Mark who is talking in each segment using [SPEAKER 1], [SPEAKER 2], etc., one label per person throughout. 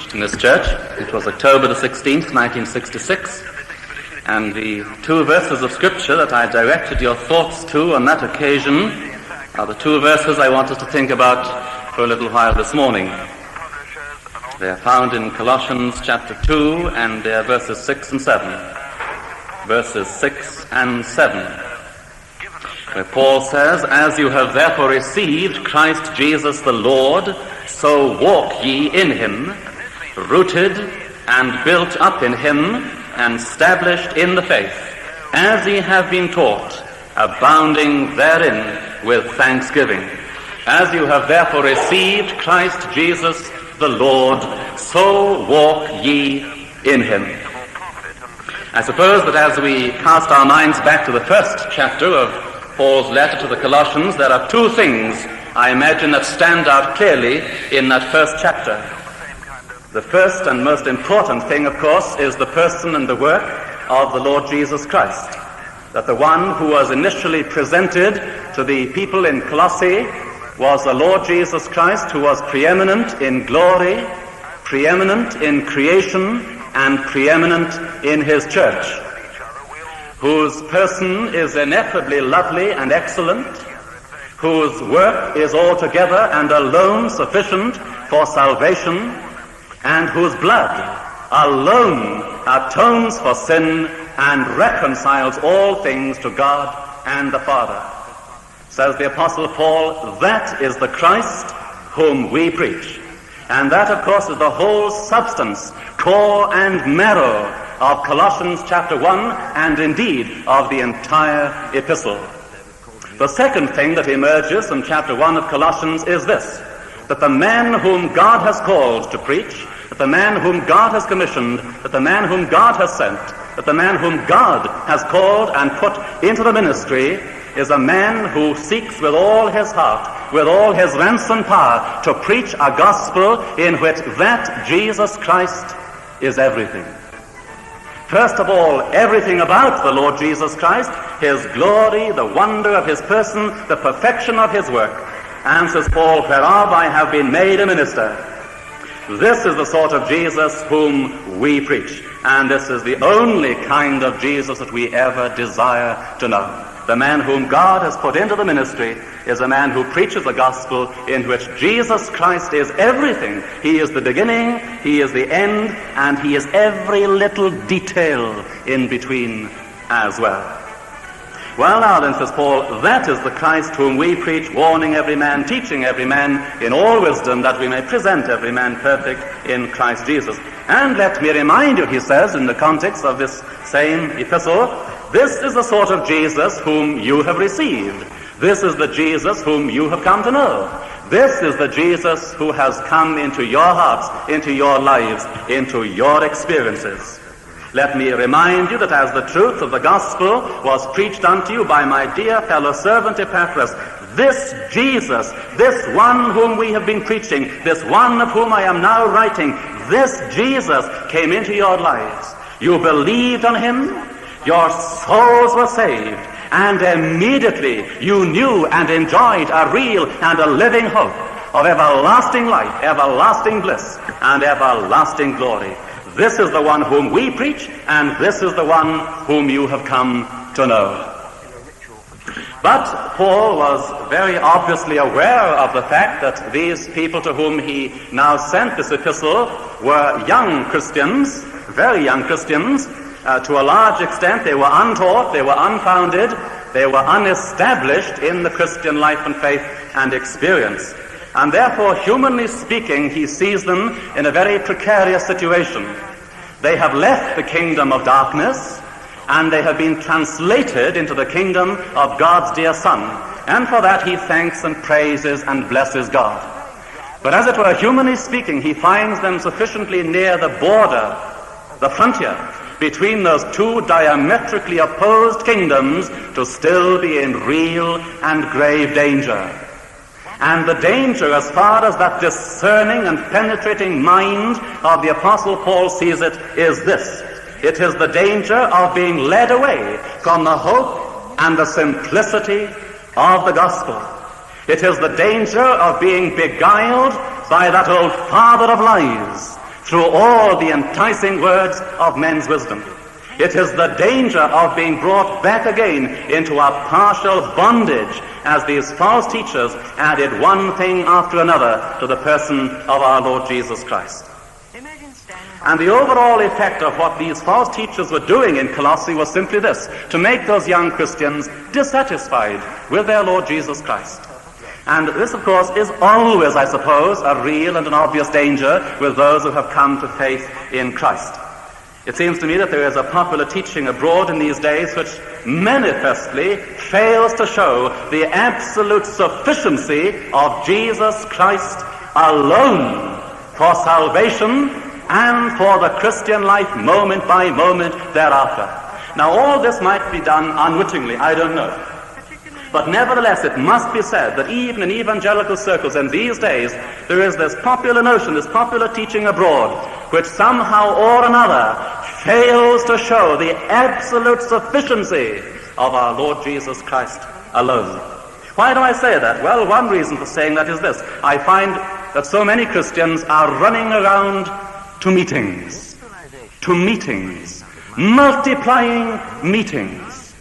[SPEAKER 1] preached in this church. It was October the 16th, 1966, and the two verses of Scripture that I directed your thoughts to on that occasion are the two verses I want us to think about for a little while this morning. They are found in Colossians chapter 2, and they are verses 6 and 7. Verses 6 and 7, where Paul says, "As you have therefore received Christ Jesus the Lord, so walk ye in him, rooted and built up in him, and established in the faith, as ye have been taught, abounding therein with thanksgiving. As you have therefore received Christ Jesus the Lord, so walk ye in him." I suppose that as we cast our minds back to the first chapter of Paul's letter to the Colossians, there are two things I imagine that stand out clearly in that first chapter. The first and most important thing, of course, is the person and the work of the Lord Jesus Christ. That the one who was initially presented to the people in Colossae was the Lord Jesus Christ, who was preeminent in glory, preeminent in creation, and preeminent in his church, whose person is ineffably lovely and excellent, whose work is altogether and alone sufficient for salvation, and whose blood alone atones for sin and reconciles all things to God and the Father. Says the Apostle Paul, that is the Christ whom we preach. And that, of course, is the whole substance, core and marrow of Colossians chapter 1, and indeed of the entire epistle. The second thing that emerges from chapter 1 of Colossians is this, that the man whom God has called to preach, that the man whom God has commissioned, that the man whom God has sent, that the man whom God has called and put into the ministry is a man who seeks with all his heart, with all his ransom power, to preach a gospel in which that Jesus Christ is everything. First of all, everything about the Lord Jesus Christ, his glory, the wonder of his person, the perfection of his work. And says Paul, whereof I have been made a minister. This is the sort of Jesus whom we preach. And this is the only kind of Jesus that we ever desire to know. The man whom God has put into the ministry is a man who preaches a gospel in which Jesus Christ is everything. He is the beginning, he is the end, and he is every little detail in between as well. Well, now then, says Paul, that is the Christ whom we preach, warning every man, teaching every man in all wisdom, that we may present every man perfect in Christ Jesus. And let me remind you, he says, in the context of this same epistle, this is the sort of Jesus whom you have received. This is the Jesus whom you have come to know. This is the Jesus who has come into your hearts, into your lives, into your experiences. Let me remind you that as the truth of the gospel was preached unto you by my dear fellow servant Epaphras, this Jesus, this one whom we have been preaching, this one of whom I am now writing, this Jesus came into your lives. You believed on him, your souls were saved, and immediately you knew and enjoyed a real and a living hope of everlasting life, everlasting bliss, and everlasting glory. This is the one whom we preach, and this is the one whom you have come to know. But Paul was very obviously aware of the fact that these people to whom he now sent this epistle were young Christians, very young Christians. To a large extent, they were untaught, they were unfounded, they were unestablished in the Christian life and faith and experience. And therefore, humanly speaking, he sees them in a very precarious situation. They have left the kingdom of darkness, and they have been translated into the kingdom of God's dear Son. And for that he thanks and praises and blesses God. But as it were, humanly speaking, he finds them sufficiently near the border, the frontier, between those two diametrically opposed kingdoms to still be in real and grave danger. And the danger, as far as that discerning and penetrating mind of the Apostle Paul sees it, is this. It is the danger of being led away from the hope and the simplicity of the gospel. It is the danger of being beguiled by that old father of lies, through all the enticing words of men's wisdom. It is the danger of being brought back again into a partial bondage as these false teachers added one thing after another to the person of our Lord Jesus Christ. And the overall effect of what these false teachers were doing in Colossae was simply this: to make those young Christians dissatisfied with their Lord Jesus Christ. And this, of course, is always, I suppose, a real and an obvious danger with those who have come to faith in Christ. It seems to me that there is a popular teaching abroad in these days which manifestly fails to show the absolute sufficiency of Jesus Christ alone for salvation and for the Christian life moment by moment thereafter. Now, all this might be done unwittingly, I don't know. But nevertheless, it must be said that even in evangelical circles in these days, there is this popular notion, this popular teaching abroad, which somehow or another fails to show the absolute sufficiency of our Lord Jesus Christ alone. Why do I say that? Well, one reason for saying that is this: I find that so many Christians are running around to meetings, multiplying meetings.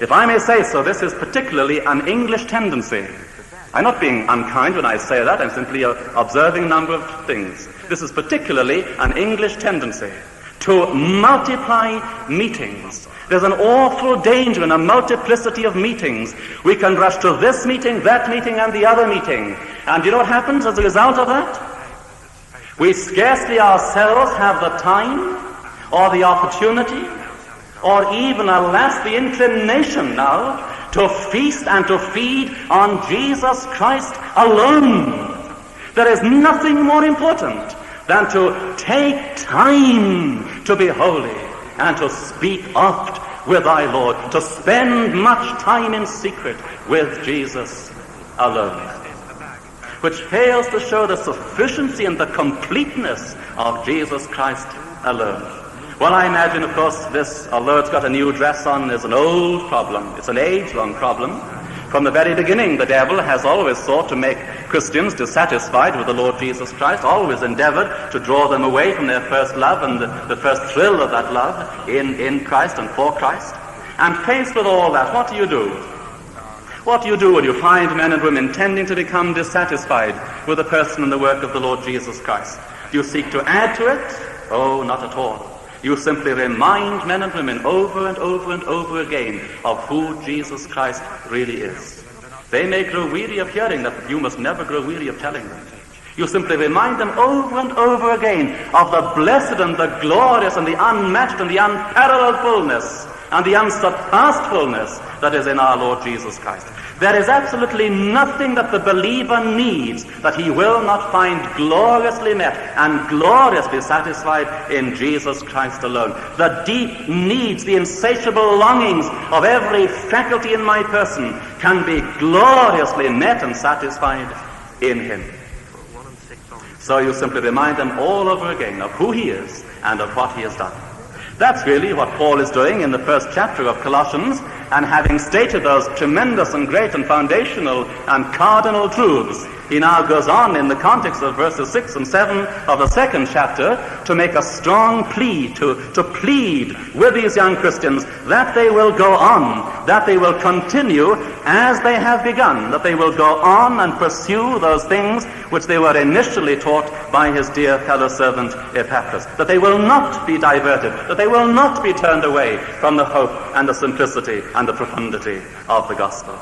[SPEAKER 1] If I may say so, this is particularly an English tendency. I'm not being unkind when I say that, I'm simply observing a number of things. This is particularly an English tendency to multiply meetings. There's an awful danger in a multiplicity of meetings. We can rush to this meeting, that meeting, and the other meeting. And you know what happens as a result of that? We scarcely ourselves have the time or the opportunity or even, alas, the inclination now to feast and to feed on Jesus Christ alone. There is nothing more important than to take time to be holy and to speak oft with thy Lord, to spend much time in secret with Jesus alone, which fails to show the sufficiency and the completeness of Jesus Christ alone. Well, I imagine, of course, this, although it's got a new dress on, is an old problem. It's an age-long problem. From the very beginning, the devil has always sought to make Christians dissatisfied with the Lord Jesus Christ, always endeavored to draw them away from their first love and the first thrill of that love in Christ and for Christ. And faced with all that, what do you do? What do you do when you find men and women tending to become dissatisfied with the person and the work of the Lord Jesus Christ? Do you seek to add to it? Oh, not at all. You simply remind men and women over and over and over again of who Jesus Christ really is. They may grow weary of hearing that, but you must never grow weary of telling them. You simply remind them over and over again of the blessed and the glorious and the unmatched and the unparalleled fullness and the unsurpassed fullness that is in our Lord Jesus Christ. There is absolutely nothing that the believer needs that he will not find gloriously met and gloriously satisfied in Jesus Christ alone. The deep needs, the insatiable longings of every faculty in my person can be gloriously met and satisfied in him. So you simply remind them all over again of who he is and of what he has done. That's really what Paul is doing in the first chapter of Colossians, and having stated those tremendous and great and foundational and cardinal truths, he now goes on in the context of verses 6 and 7 of the second chapter to make a strong plea, to plead with these young Christians that they will go on, that they will continue as they have begun, that they will go on and pursue those things which they were initially taught by his dear fellow servant Epaphras, that they will not be diverted, that they will not be turned away from the hope and the simplicity and the profundity of the gospel.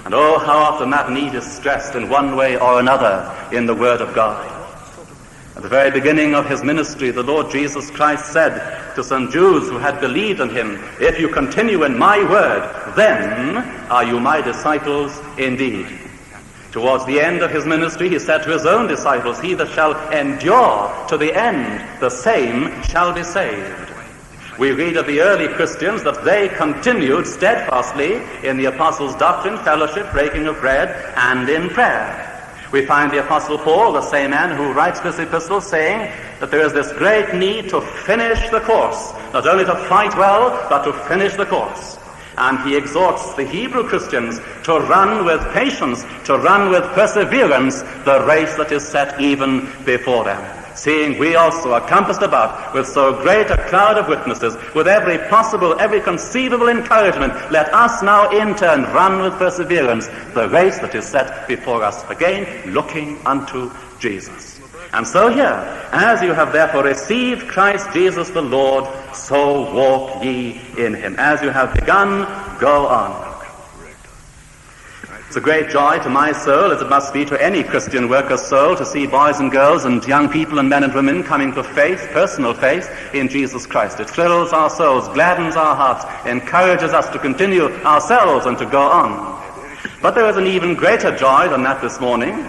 [SPEAKER 1] And oh, how often that need is stressed in one way or another in the Word of God. At the very beginning of his ministry, the Lord Jesus Christ said to some Jews who had believed in him, "If you continue in my word, then are you my disciples indeed." Towards the end of his ministry, he said to his own disciples, "He that shall endure to the end, the same shall be saved." We read of the early Christians that they continued steadfastly in the apostles' doctrine, fellowship, breaking of bread, and in prayer. We find the Apostle Paul, the same man who writes this epistle, saying that there is this great need to finish the course, not only to fight well, but to finish the course. And he exhorts the Hebrew Christians to run with patience, to run with perseverance the race that is set even before them. Seeing we also are compassed about with so great a cloud of witnesses, with every possible, every conceivable encouragement, let us now in turn run with perseverance the race that is set before us. Again, looking unto Jesus. And so here, as you have therefore received Christ Jesus the Lord, so walk ye in him. As you have begun, go on. It's a great joy to my soul, as it must be to any Christian worker's soul, to see boys and girls and young people and men and women coming to faith, personal faith, in Jesus Christ. It thrills our souls, gladdens our hearts, encourages us to continue ourselves and to go on. But there is an even greater joy than that this morning.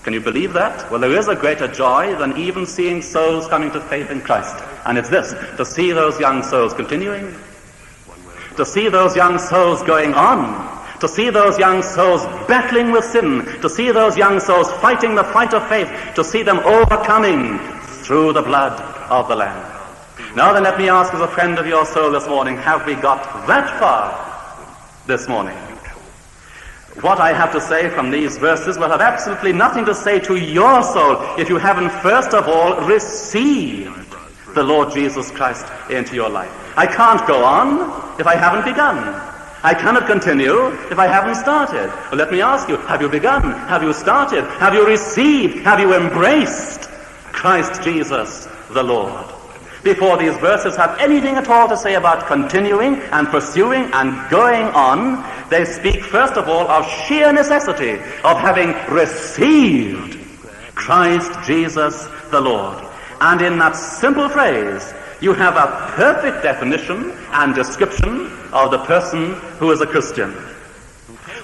[SPEAKER 1] Can you believe that? Well, there is a greater joy than even seeing souls coming to faith in Christ. And it's this, to see those young souls continuing, to see those young souls going on, to see those young souls battling with sin, to see those young souls fighting the fight of faith, to see them overcoming through the blood of the Lamb. Now then, let me ask as a friend of your soul this morning, have we got that far this morning? What I have to say from these verses will have absolutely nothing to say to your soul if you haven't first of all received the Lord Jesus Christ into your life. I can't go on if I haven't begun. I cannot continue if I haven't started. Well, let me ask you, have you begun? Have you started? Have you received? Have you embraced Christ Jesus the Lord? Before these verses have anything at all to say about continuing and pursuing and going on, they speak first of all of sheer necessity of having received Christ Jesus the Lord. And in that simple phrase, you have a perfect definition and description of the person who is a Christian.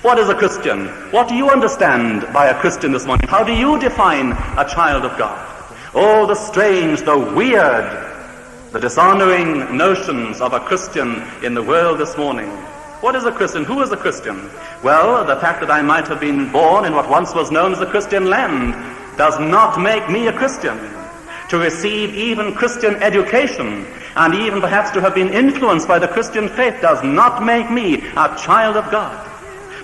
[SPEAKER 1] What is a Christian? What do you understand by a Christian this morning? How do you define a child of God? Oh, the strange, the weird, the dishonoring notions of a Christian in the world this morning. What is a Christian? Who is a Christian? Well, the fact that I might have been born in what once was known as the Christian land does not make me a Christian. To receive even Christian education and even perhaps to have been influenced by the Christian faith does not make me a child of God.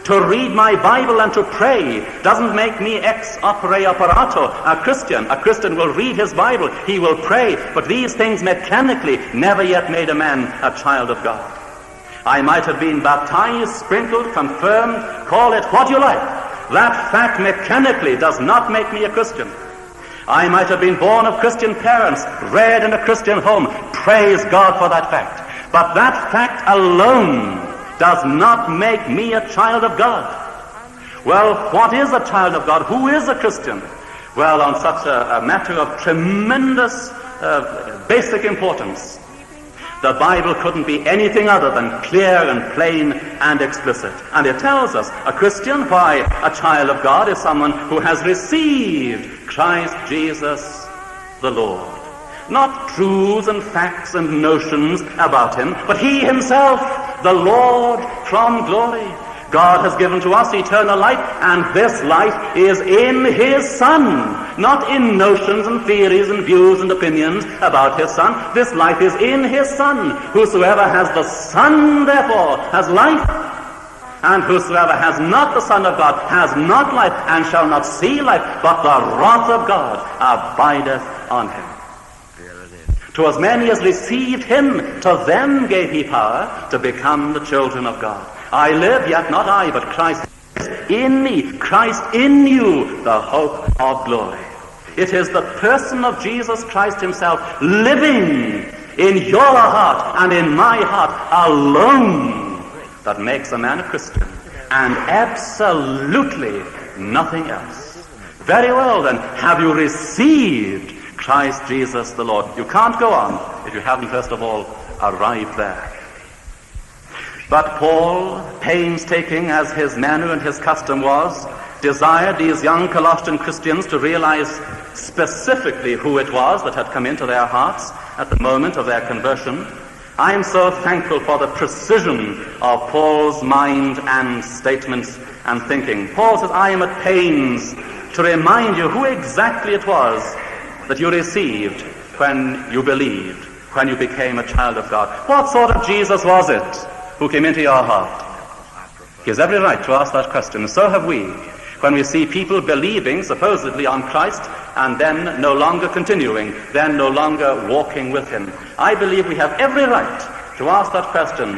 [SPEAKER 1] To read my Bible and to pray doesn't make me ex opere operato a Christian. A Christian will read his Bible, he will pray, but these things mechanically never yet made a man a child of God. I might have been baptized, sprinkled, confirmed, call it what you like. That fact mechanically does not make me a Christian. I might have been born of Christian parents, reared in a Christian home. Praise God for that fact. But that fact alone does not make me a child of God. Well, what is a child of God? Who is a Christian? Well, on such a matter of tremendous basic importance, the Bible couldn't be anything other than clear and plain and explicit. And it tells us a Christian, why a child of God, is someone who has received Christ Jesus the Lord. Not truths and facts and notions about him, but he himself, the Lord from glory. God has given to us eternal life, and this life is in his Son, not in notions and theories and views and opinions about his Son. This life is in his Son. Whosoever has the Son, therefore, has life, and whosoever has not the Son of God has not life, and shall not see life, but the wrath of God abideth on him. To as many as received him, to them gave he power to become the children of God. I live, yet not I, but Christ in me, Christ in you, the hope of glory. It is the person of Jesus Christ himself living in your heart and in my heart alone that makes a man a Christian, and absolutely nothing else. Very well then, have you received Christ Jesus the Lord? You can't go on if you haven't first of all arrived there. But Paul, painstaking as his manner and his custom was, desired these young Colossian Christians to realize specifically who it was that had come into their hearts at the moment of their conversion. I am so thankful for the precision of Paul's mind and statements and thinking. Paul says, I am at pains to remind you who exactly it was that you received when you believed, when you became a child of God. What sort of Jesus was it? who came into your heart? He has every right to ask that question, and so have we, when we see people believing supposedly on Christ and then no longer continuing, then no longer walking with him. I believe we have every right to ask that question.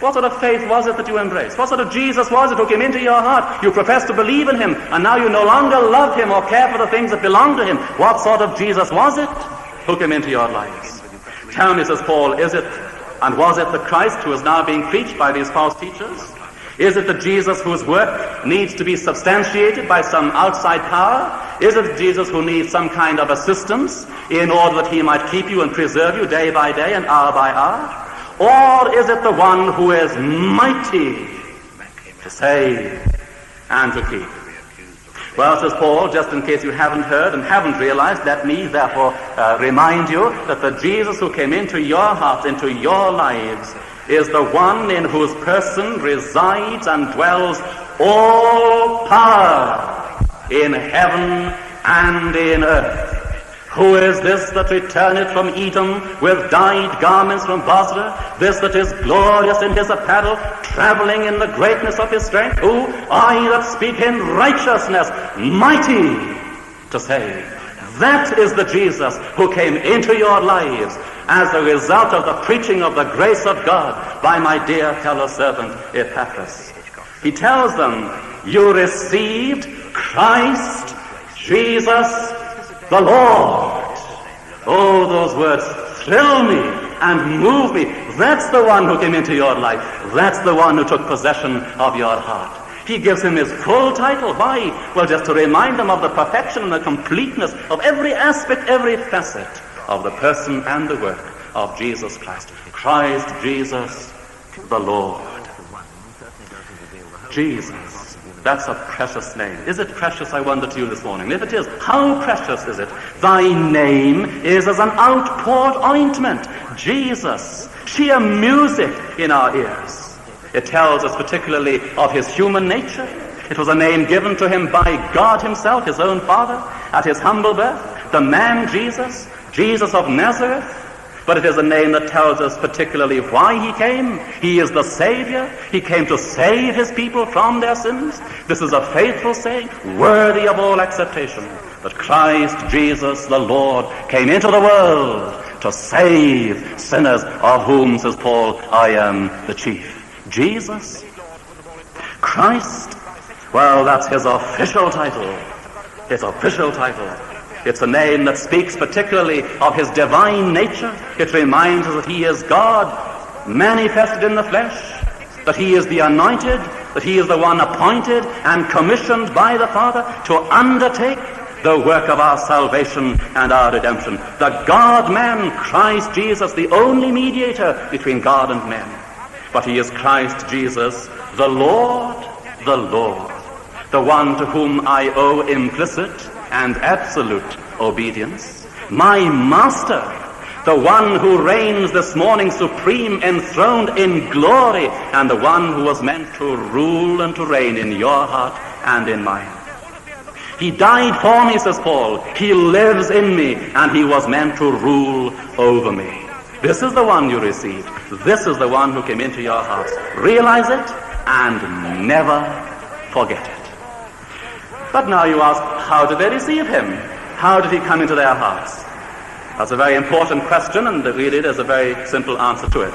[SPEAKER 1] What sort of faith was it that you embraced? What sort of Jesus was it who came into your heart? You profess to believe in him, and now you no longer love him or care for the things that belong to him. What sort of Jesus was it who came into your lives? Tell me, says Paul, is it and was it the Christ who is now being preached by these false teachers? Is it the Jesus whose work needs to be substantiated by some outside power? Is it the Jesus who needs some kind of assistance in order that he might keep you and preserve you day by day and hour by hour? Or is it the one who is mighty to save and to keep? Well, says Paul, just in case you haven't heard and haven't realized, let me therefore remind you that the Jesus who came into your hearts, into your lives, is the one in whose person resides and dwells all power in heaven and in earth. Who is this that returneth from Edom with dyed garments from Bozrah? This that is glorious in his apparel, traveling in the greatness of his strength? Who? I that speak in righteousness, mighty to save. That is the Jesus who came into your lives as a result of the preaching of the grace of God by my dear fellow servant Epaphras. He tells them, you received Christ Jesus the Lord. Oh, those words thrill me and move me. That's the one who came into your life. That's the one who took possession of your heart. He gives him his full title. Why? Well, just to remind them of the perfection and the completeness of every aspect, every facet of the person and the work of Jesus Christ. Christ Jesus the Lord. Jesus. That's a precious name. Is it precious, I wonder, to you this morning? If it is, how precious is it? Thy name is as an outpoured ointment. Jesus. Sheer music in our ears. It tells us particularly of his human nature. It was a name given to him by God himself, his own Father, at his humble birth. The man Jesus, Jesus of Nazareth. But it is a name that tells us particularly why he came. He is the Savior. He came to save his people from their sins. This is a faithful saying, worthy of all acceptation, that Christ Jesus the Lord came into the world to save sinners, of whom, says Paul, I am the chief. Jesus, Christ, well, that's his official title. His official title. It's a name that speaks particularly of his divine nature. It reminds us that he is God manifested in the flesh, that he is the anointed, that he is the one appointed and commissioned by the Father to undertake the work of our salvation and our redemption. The God-man, Christ Jesus, the only mediator between God and men. But he is Christ Jesus, the Lord, the one to whom I owe implicit and absolute obedience. My Master, the one who reigns this morning supreme, enthroned in glory, and the one who was meant to rule and to reign in your heart and in mine. He died for me, says Paul. He lives in me, and he was meant to rule over me. This is the one you received. This is the one who came into your hearts. Realize it and never forget it. But now you ask, how did they receive him? How did he come into their hearts? That's a very important question, and really there's a very simple answer to it.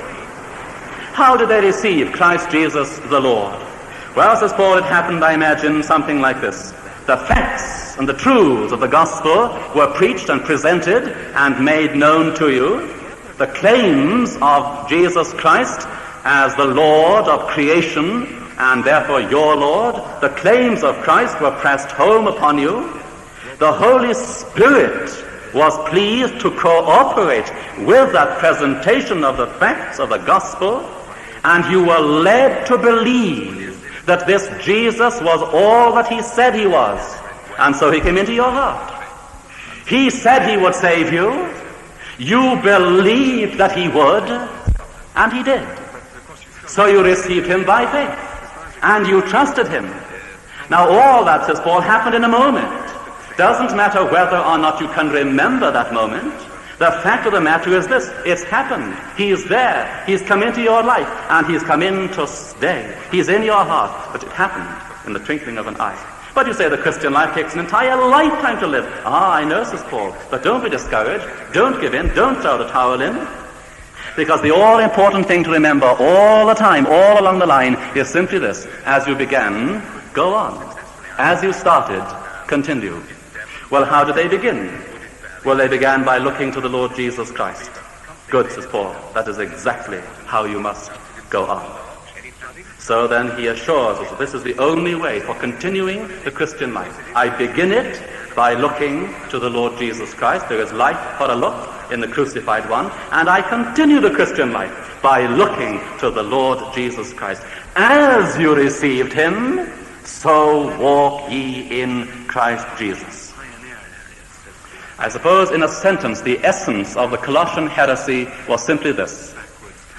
[SPEAKER 1] How did they receive Christ Jesus the Lord? Well, says Paul, it happened, I imagine, something like this. The facts and the truths of the gospel were preached and presented and made known to you. The claims of Jesus Christ as the Lord of creation, and therefore your Lord, the claims of Christ were pressed home upon you. The Holy Spirit was pleased to cooperate with that presentation of the facts of the gospel, and you were led to believe that this Jesus was all that he said he was, and so he came into your heart. He said he would save you. You believed that he would, and he did. So you received him by faith, and you trusted him. Now all that, says Paul, happened in a moment. Doesn't matter whether or not you can remember that moment. The fact of the matter is this: it's happened. He's there. He's come into your life, and he's come in to stay. He's in your heart, but it happened in the twinkling of an eye. But you say the Christian life takes an entire lifetime to live. I know, says Paul, but don't be discouraged. Don't give in. Don't throw the towel in. Because the all-important thing to remember all the time, all along the line, is simply this: as you began, go on. As you started, continue. Well, how did they begin? Well, they began by looking to the Lord Jesus Christ. Good, says Paul. That is exactly how you must go on. So then he assures us that this is the only way for continuing the Christian life. I begin it by looking to the Lord Jesus Christ. There is life for a look in the crucified one. And I continue the Christian life by looking to the Lord Jesus Christ. As you received him, so walk ye in Christ Jesus. I suppose in a sentence the essence of the Colossian heresy was simply this: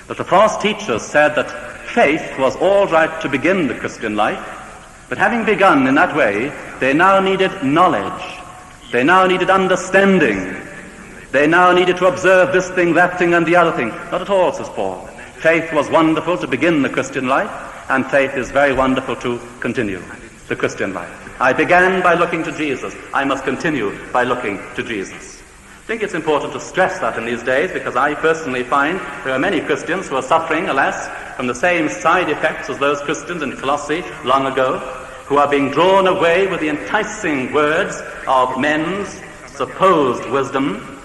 [SPEAKER 1] that the false teachers said that faith was all right to begin the Christian life, but having begun in that way, they now needed knowledge. They now needed understanding. They now needed to observe this thing, that thing, and the other thing. Not at all, says Paul. Faith was wonderful to begin the Christian life, and faith is very wonderful to continue the Christian life. I began by looking to Jesus. I must continue by looking to Jesus. I think it's important to stress that in these days, because I personally find there are many Christians who are suffering, alas, from the same side effects as those Christians in Colossae long ago, who are being drawn away with the enticing words of men's supposed wisdom.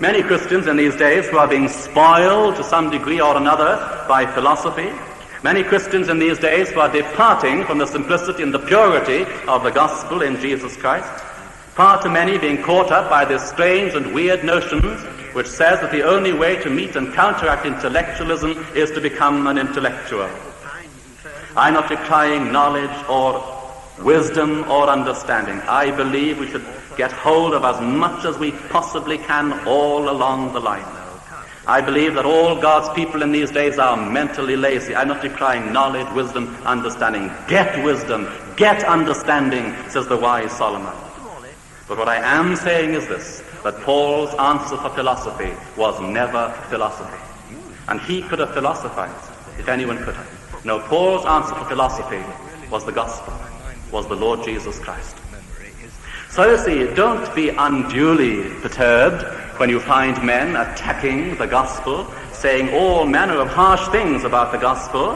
[SPEAKER 1] Many Christians in these days who are being spoiled to some degree or another by philosophy. Many Christians in these days who are departing from the simplicity and the purity of the gospel in Jesus Christ. Far too many being caught up by this strange and weird notion which says that the only way to meet and counteract intellectualism is to become an intellectual. I'm not decrying knowledge or wisdom or understanding. I believe we should get hold of as much as we possibly can all along the line. I believe that all God's people in these days are mentally lazy. I'm not decrying knowledge, wisdom, understanding. Get wisdom, get understanding, says the wise Solomon. But what I am saying is this, that Paul's answer for philosophy was never philosophy. And he could have philosophized, if anyone could have. No, Paul's answer for philosophy was the gospel, was the Lord Jesus Christ. So you see, don't be unduly perturbed when you find men attacking the gospel, saying all manner of harsh things about the gospel.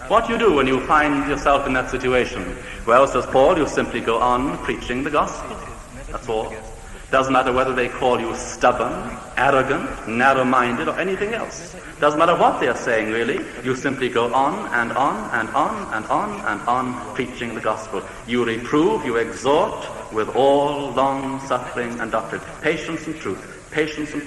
[SPEAKER 1] What do you do when you find yourself in that situation? Well, says Paul, you simply go on preaching the gospel. That's all. Doesn't matter whether they call you stubborn, arrogant, narrow-minded, or anything else. Doesn't matter what they're saying, really. You simply go on and on and on and on and on preaching the gospel. You reprove, you exhort with all long-suffering and doctrine. Patience and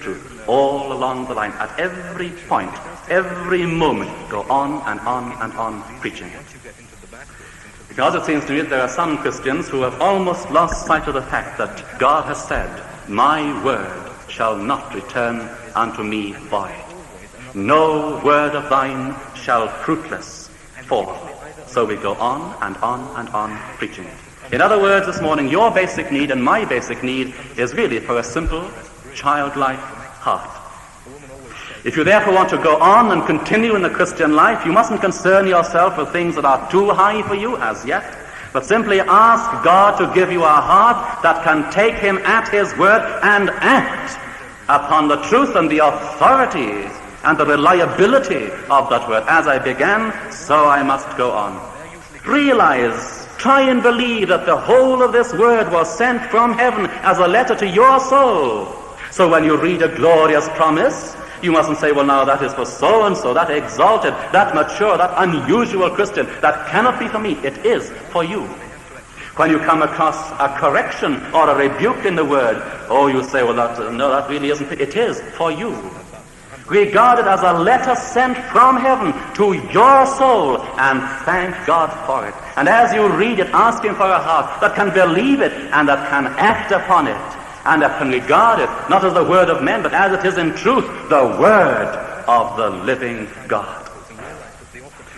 [SPEAKER 1] truth, all along the line. At every point, every moment, go on and on and on preaching it. Because it seems to me that there are some Christians who have almost lost sight of the fact that God has said, "My word shall not return unto me void. No word of thine shall fruitless fall." So we go on and on and on preaching it. In other words, this morning, your basic need and my basic need is really for a simple, childlike heart. If you therefore want to go on and continue in the Christian life, you mustn't concern yourself with things that are too high for you as yet, but simply ask God to give you a heart that can take him at his word and act upon the truth and the authority and the reliability of that word. As I began, so I must go on. Realize, try and believe that the whole of this word was sent from heaven as a letter to your soul. So when you read a glorious promise, you mustn't say, well, now that is for so-and-so, that exalted, that mature, that unusual Christian. That cannot be for me. It is for you. When you come across a correction or a rebuke in the word, oh, you say, well, that really isn't. It is for you. Regard it as a letter sent from heaven to your soul, and thank God for it. And as you read it, ask him for a heart that can believe it and that can act upon it, and that can regard it not as the word of men, but as it is in truth, the word of the living God.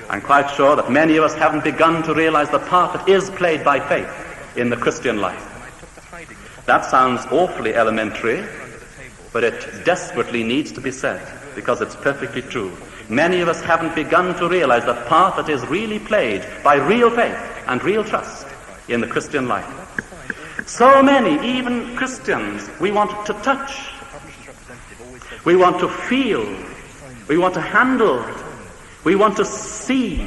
[SPEAKER 1] I'm quite sure that many of us haven't begun to realize the part that is played by faith in the Christian life. That sounds awfully elementary, but it desperately needs to be said because it's perfectly true. Many of us haven't begun to realize the part that is really played by real faith and real trust in the Christian life. So many, even Christians, we want to touch, we want to feel, we want to handle, we want to see.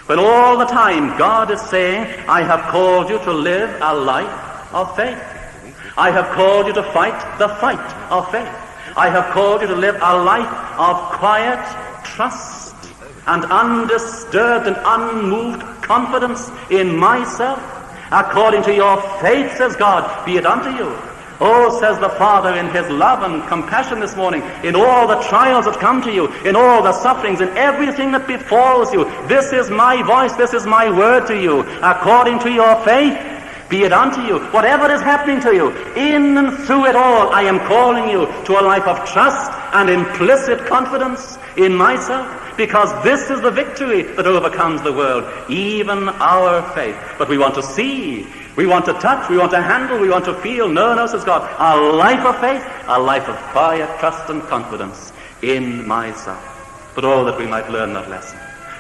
[SPEAKER 1] When all the time God is saying, I have called you to live a life of faith. I have called you to fight the fight of faith. I have called you to live a life of quiet trust and undisturbed and unmoved confidence in myself. According to your faith, says God, be it unto you. Oh, says the Father in his love and compassion this morning, in all the trials that come to you, in all the sufferings, in everything that befalls you, this is my voice, this is my word to you. According to your faith, be it unto you. Whatever is happening to you, in and through it all, I am calling you to a life of trust and implicit confidence in myself, because this is the victory that overcomes the world, even our faith. But we want to see, we want to touch, we want to handle, we want to feel. No, says God, a life of faith, a life of quiet trust and confidence in myself. But oh, that we might learn that lesson.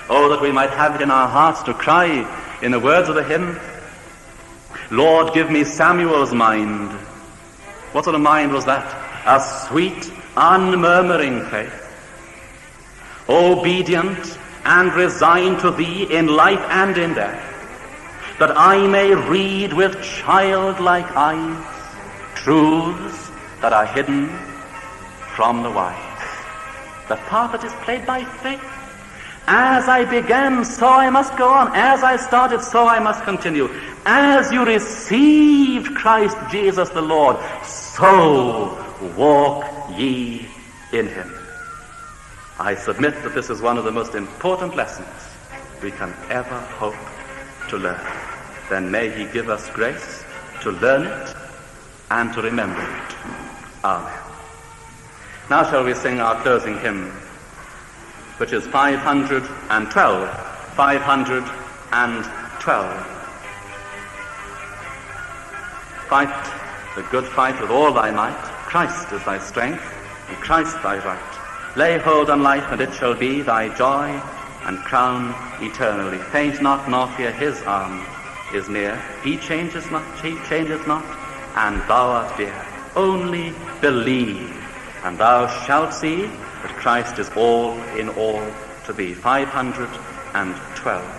[SPEAKER 1] Oh, that we might have it in our hearts to cry in the words of the hymn, Lord, give me Samuel's mind. What sort of mind was that? A sweet, unmurmuring faith, obedient and resigned to thee in life and in death, that I may read with childlike eyes truths that are hidden from the wise. The part that is played by faith. As I began, so I must go on. As I started, so I must continue. As you received Christ Jesus the Lord, so walk ye in him. I submit that this is one of the most important lessons we can ever hope to learn. Then may he give us grace to learn it and to remember it. Amen. Now shall we sing our closing hymn, which is 512. 512. Fight the good fight with all thy might. Christ is thy strength, and Christ thy right. Lay hold on life, and it shall be thy joy and crown eternally. Faint not, nor fear, his arm is near. He changes not, and thou art dear. Only believe, and thou shalt see that Christ is all in all to thee. 512.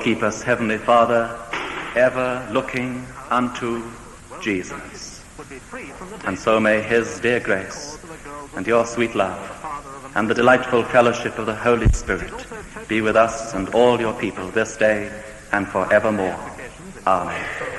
[SPEAKER 1] keep us, Heavenly Father, ever looking unto Jesus. And so may his dear grace and your sweet love and the delightful fellowship of the Holy Spirit be with us and all your people this day and forevermore. Amen.